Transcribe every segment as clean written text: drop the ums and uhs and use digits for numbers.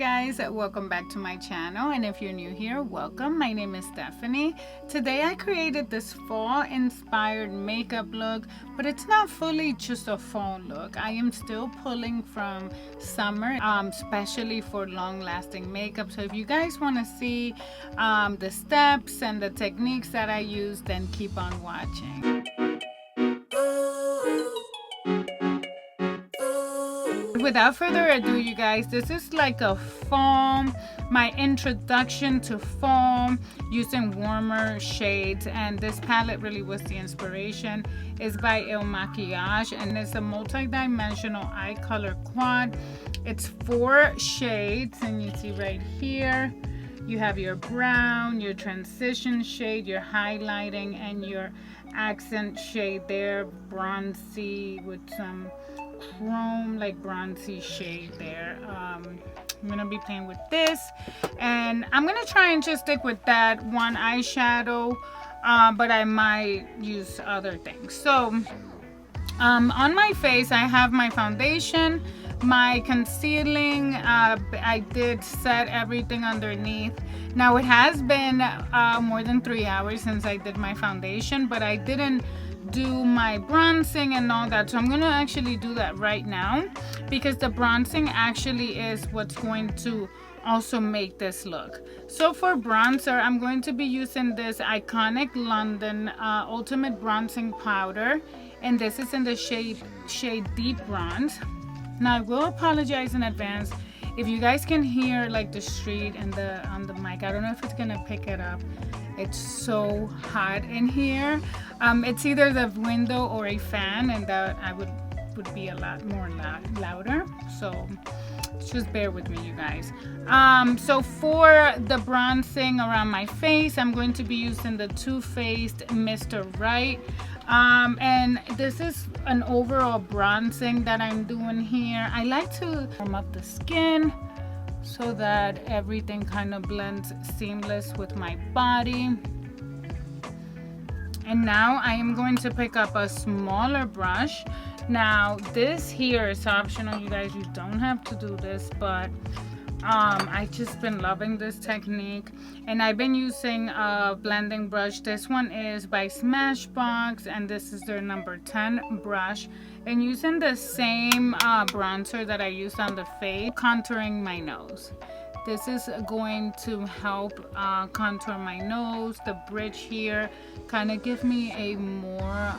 Guys, welcome back to my channel, and if you're new here, welcome. My name is Stephanie. Today I created this fall inspired makeup look, but it's not fully just a fall look. I am still pulling from summer, especially for long lasting makeup. So if you guys want to see the steps and the techniques that I use, then keep on watching. Without further ado, you guys, this is like a fall, my introduction to fall using warmer shades, and this palette really was the inspiration. It's by Makiage, and it's a multi-dimensional eye color quad. It's 4 shades, and you see right here you have your brown, your transition shade, your highlighting, and your accent shade there, bronzy with some chrome, like bronzy shade there. I'm gonna be playing with this, and I'm gonna try and just stick with that one eyeshadow, but I might use other things. So on my face I have my foundation, my concealing. I did set everything underneath. Now it has been more than 3 hours since I did my foundation, but I didn't do my bronzing and all that, so I'm gonna actually do that right now, because the bronzing actually is what's going to also make this look. So for bronzer, I'm going to be using this iconic London ultimate bronzing powder, and this is in the shade Deep Bronze. Now I will apologize in advance if you guys can hear like the street and on the mic. I don't know if it's gonna pick it up. It's so hot in here. It's either the window or a fan, and that I would be a lot more louder. So just bear with me, you guys. So for the bronzing around my face, I'm going to be using the Too Faced Mr. Right. And this is an overall bronzing that I'm doing here. I like to warm up the skin so that everything kind of blends seamless with my body. And now I am going to pick up a smaller brush. Now this here is optional, you guys. You don't have to do this, but I just been loving this technique, and I've been using a blending brush. This one is by Smashbox, and this is their number 10 brush, and using the same bronzer that I used on the face, contouring my nose. This is going to help contour my nose, the bridge here, kind of give me a more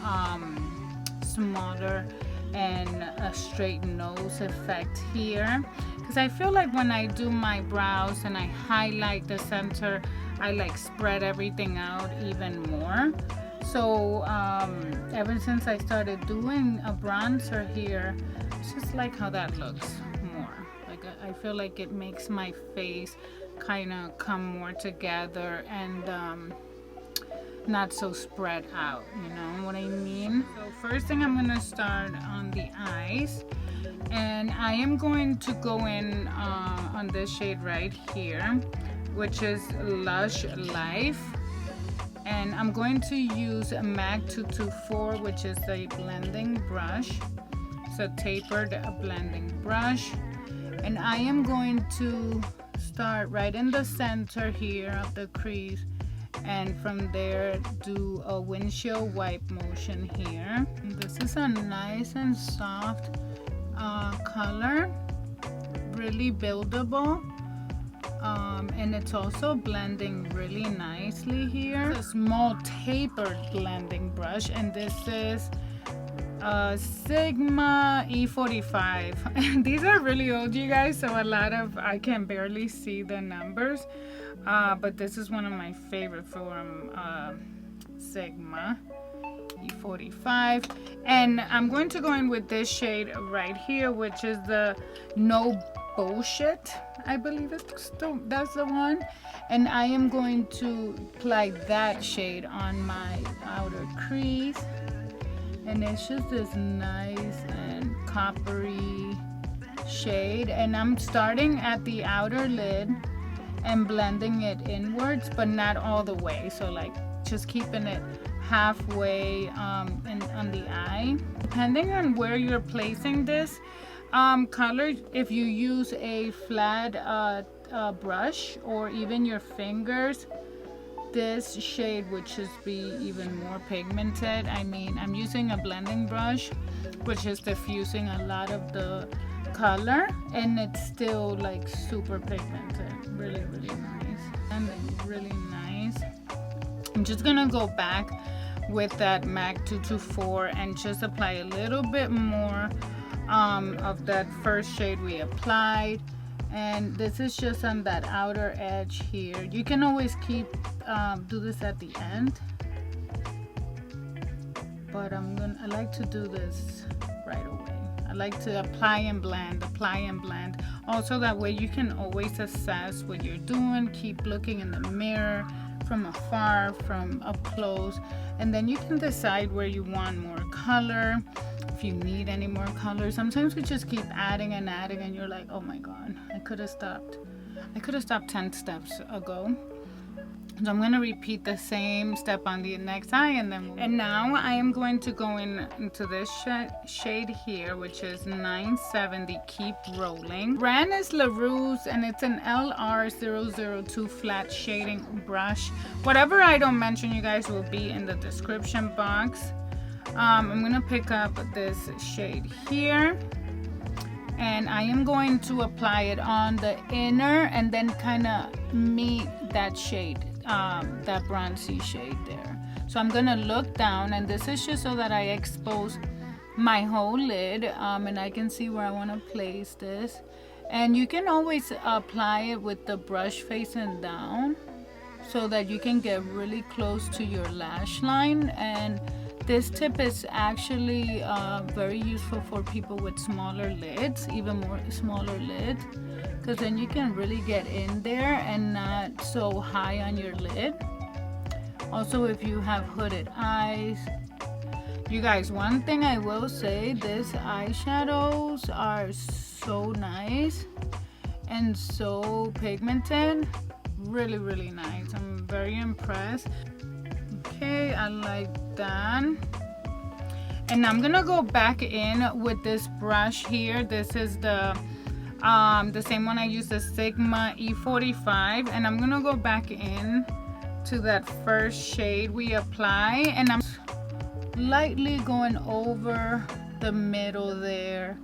smaller and a straight nose effect here, because I feel like when I do my brows and I highlight the center, I like spread everything out even more. So ever since I started doing a bronzer here, it's just like how that looks more. Like I feel like it makes my face kind of come more together and not so spread out, you know what I mean? So first thing, I'm gonna start on the eyes, and I am going to go in on this shade right here, which is Lush Life, and I'm going to use a MAC 224, which is a blending brush. It's a tapered blending brush, and I am going to start right in the center here of the crease, and from there do a windshield wipe motion here. And this is a nice and soft color, really buildable, and it's also blending really nicely here. It's a small tapered blending brush, and this is Sigma E45. These are really old, you guys, so I can barely see the numbers, but this is one of my favorite from Sigma E45, and I'm going to go in with this shade right here, which is the No Bullshit, I believe that's the one, and I am going to apply that shade on my outer crease. And it's just this nice and coppery shade, and I'm starting at the outer lid and blending it inwards, but not all the way, so like just keeping it halfway on the eye. Depending on where you're placing this, Color, if you use a flat brush or even your fingers, this shade would just be even more pigmented. I mean, I'm using a blending brush, which is diffusing a lot of the color, and it's still like super pigmented. Really, really nice. And really nice. I'm just gonna go back with that MAC 224 and just apply a little bit more of that first shade we applied. And this is just on that outer edge here. You can always keep do this at the end, but I like to do this right away. I like to apply and blend. Also, that way you can always assess what you're doing. Keep looking in the mirror from afar, from up close, and then you can decide where you want more color, if you need any more color. Sometimes we just keep adding and adding, and you're like, oh my god, I could have stopped 10 steps ago. So I'm going to repeat the same step on the next eye, and now I am going to go into this shade here, which is 970 Keep Rolling. Brand is LaRue's, and it's an LR002 flat shading brush. Whatever I don't mention, you guys, will be in the description box. I'm going to pick up this shade here, and I am going to apply it on the inner and then kind of meet that shade, that bronzy shade there. So I'm gonna look down, and this is just so that I expose my whole lid, and I can see where I want to place this. And you can always apply it with the brush facing down so that you can get really close to your lash line. And this tip is actually very useful for people with smaller lids, even more smaller lids, because then you can really get in there and not so high on your lid. Also, if you have hooded eyes, you guys, one thing I will say, these eyeshadows are so nice and so pigmented. Really, really nice. I'm very impressed. Okay, I like that. And I'm gonna go back in with this brush here. This is the same one I used, the Sigma E45, and I'm gonna go back in to that first shade we apply, and I'm lightly going over the middle there,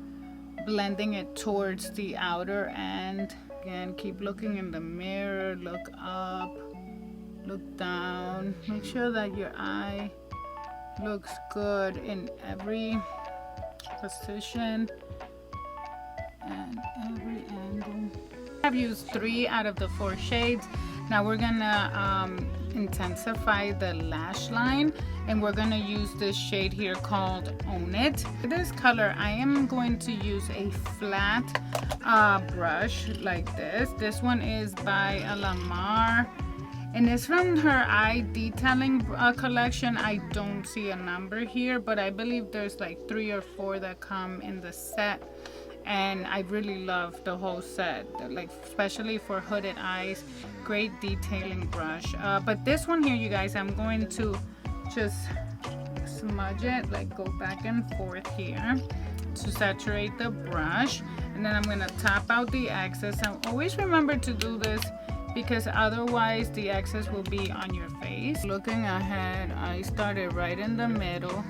blending it towards the outer end. Again, keep looking in the mirror, look up, look down, make sure that your eye looks good in every position and every angle. I've used 3 out of the 4 shades. Now we're gonna intensify the lash line, and we're gonna use this shade here called Own It. For this color, I am going to use a flat brush like this. This one is by Alamar, and it's from her eye detailing collection. I don't see a number here, but I believe there's like 3 or 4 that come in the set, and I really love the whole set, like especially for hooded eyes. Great detailing brush. But this one here, you guys, I'm going to just smudge it, like go back and forth here to saturate the brush, and then I'm gonna tap out the excess. And always remember to do this, because otherwise the excess will be on your face. Looking ahead, I started right in the middle,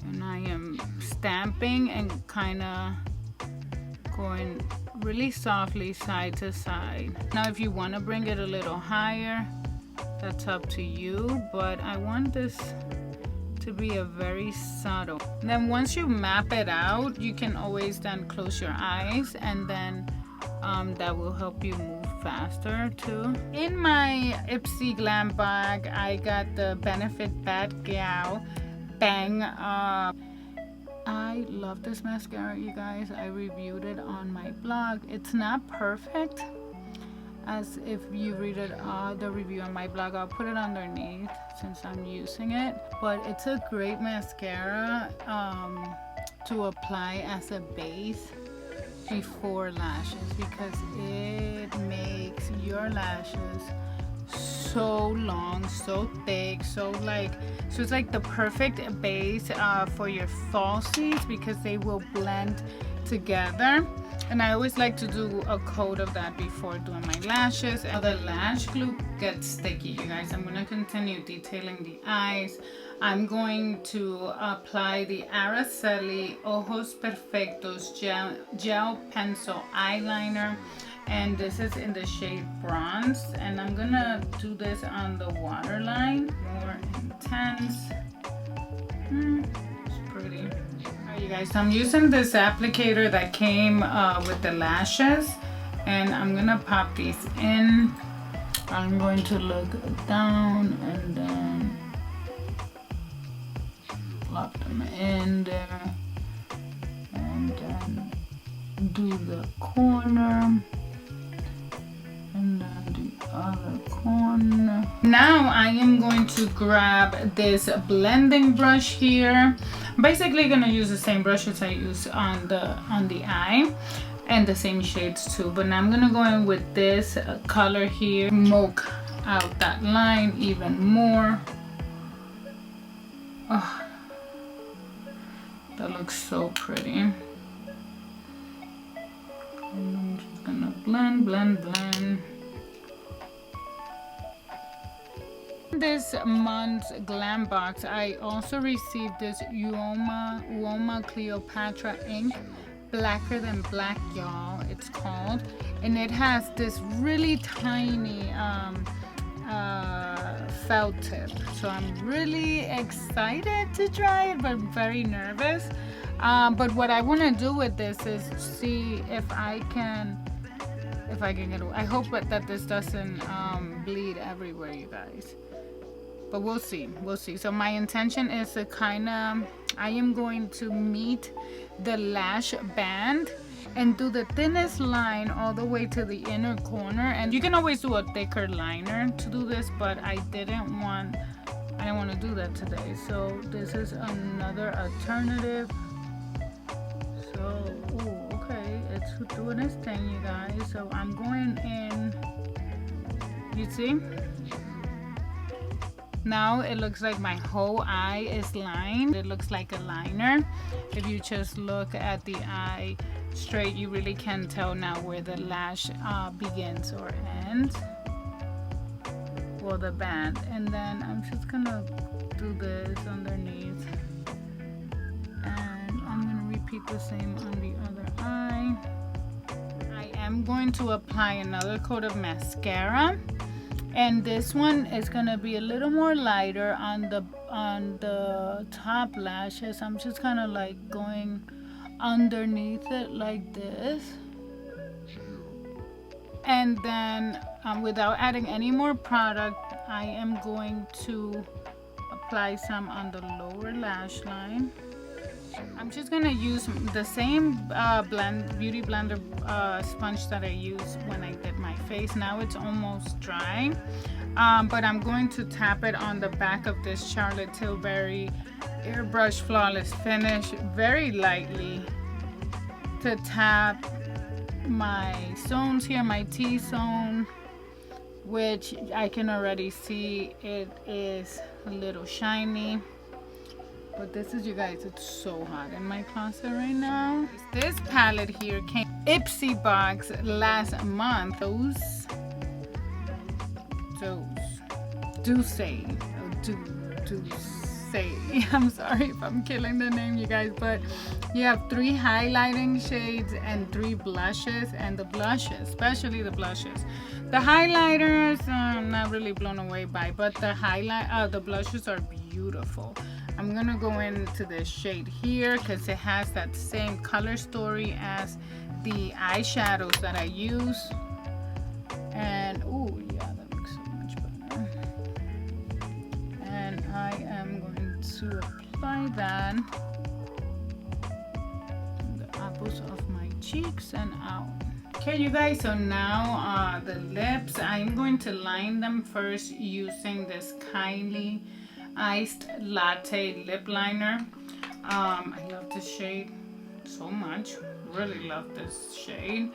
and I am stamping and kind of going really softly side to side. Now if you want to bring it a little higher, that's up to you, but I want this to be a very subtle. And then once you map it out, you can always then close your eyes, and then that will help you move faster too. In my Ipsy Glam bag, I got the Benefit Bad Gal Bang. I love this mascara, you guys. I reviewed it on my blog. It's not perfect, as if you read it, the review on my blog, I'll put it underneath since I'm using it. But it's a great mascara to apply as a base before lashes, because it makes your lashes so long, so thick, so it's like the perfect base for your falsies because they will blend together. And I always like to do a coat of that before doing my lashes. And the lash glue gets sticky, you guys. I'm going to continue detailing the eyes. I'm going to apply the Araceli Ojos Perfectos gel pencil eyeliner. And this is in the shade Bronze. And I'm going to do this on the waterline. More intense. It's pretty. You guys, so I'm using this applicator that came with the lashes, and I'm gonna pop these in. I'm going to look down and then plop them in there, and then do the corner, and then the other corner. Now I am going to grab this blending brush here. I'm basically gonna use the same brushes I use on the eye and the same shades too, but now I'm gonna go in with this color here, smoke out that line even more. Oh, that looks so pretty. And I'm just gonna blend. This month's glam box, I also received this Uoma Cleopatra ink, Blacker Than Black, y'all, it's called, and it has this really tiny felt tip, so I'm really excited to try it, but very nervous. But what I want to do with this is see if I can get away. I hope that this doesn't bleed everywhere, you guys. But we'll see. So my intention is to I am going to meet the lash band and do the thinnest line all the way to the inner corner. And you can always do a thicker liner to do this, but I didn't want to do that today. So this is another alternative. So, okay, it's doing its thing, you guys. So I'm going in, you see? Now it looks like my whole eye is lined. It looks like a liner. If you just look at the eye straight, you really can tell now where the lash begins or ends. Well, the band. And then I'm just gonna do this underneath. And I'm gonna repeat the same on the other eye. I am going to apply another coat of mascara. And this one is gonna be a little more lighter on the top lashes. I'm just kind of like going underneath it like this. And then without adding any more product, I am going to apply some on the lower lash line. I'm just gonna use the same beauty blender sponge that I used when I did my face. Now it's almost dry, but I'm going to tap it on the back of this Charlotte Tilbury Airbrush Flawless Finish very lightly to tap my zones here, my T-zone, which I can already see it is a little shiny. But this is, you guys, it's so hot in my closet right now. This palette here came Ipsy box last month. Doucce. I'm sorry if I'm killing the name, you guys, but you have 3 highlighting shades and 3 blushes, and the blushes, especially the blushes. The highlighters, I'm not really blown away by, but the blushes are beautiful. I'm gonna go into this shade here because it has that same color story as the eyeshadows that I use. And oh yeah, that looks so much better. And I am going to apply that on the apples of my cheeks and out. Okay, you guys, so now the lips, I'm going to line them first using this Kylie Iced Latte lip liner. I love this shade so much. Really love this shade.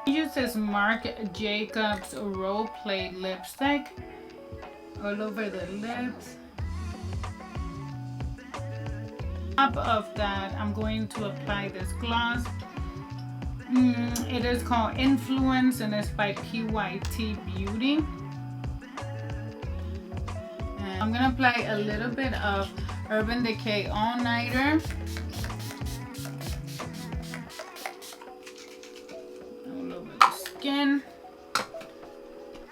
Use this Marc Jacobs Role Play lipstick all over the lips. On top of that, I'm going to apply this gloss. It is called Influence and it's by PYT Beauty. And I'm gonna apply a little bit of Urban Decay All Nighter. All over the skin,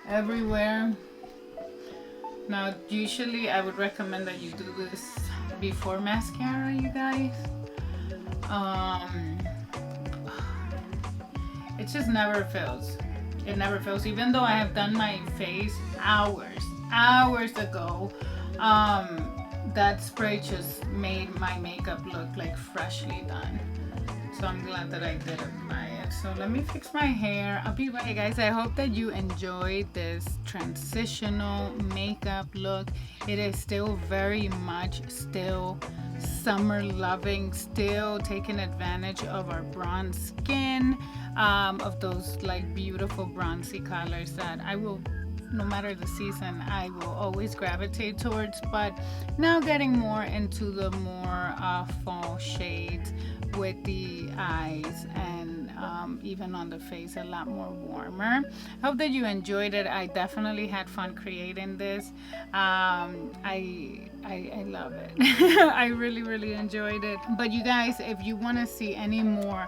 everywhere. Now, usually I would recommend that you do this before mascara, you guys. It just never fails. It never fails. Even though I have done my face hours ago, that spray just made my makeup look like freshly done. So I'm glad that I did apply it. So let me fix my hair. I'll be right back. Hey guys, I hope that you enjoyed this transitional makeup look. It is still very much still summer loving, still taking advantage of our bronze skin, of those like beautiful bronzy colors that I will, no matter the season, I will always gravitate towards. But now getting more into the more fall shades with the eyes and even on the face, a lot more warmer. Hope that you enjoyed it. I definitely had fun creating this. I love it. I really enjoyed it. But you guys, if you want to see any more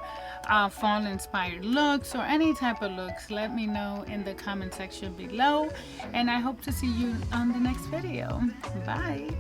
fall inspired looks or any type of looks, let me know in the comment section below, and I hope to see you on the next video. Bye.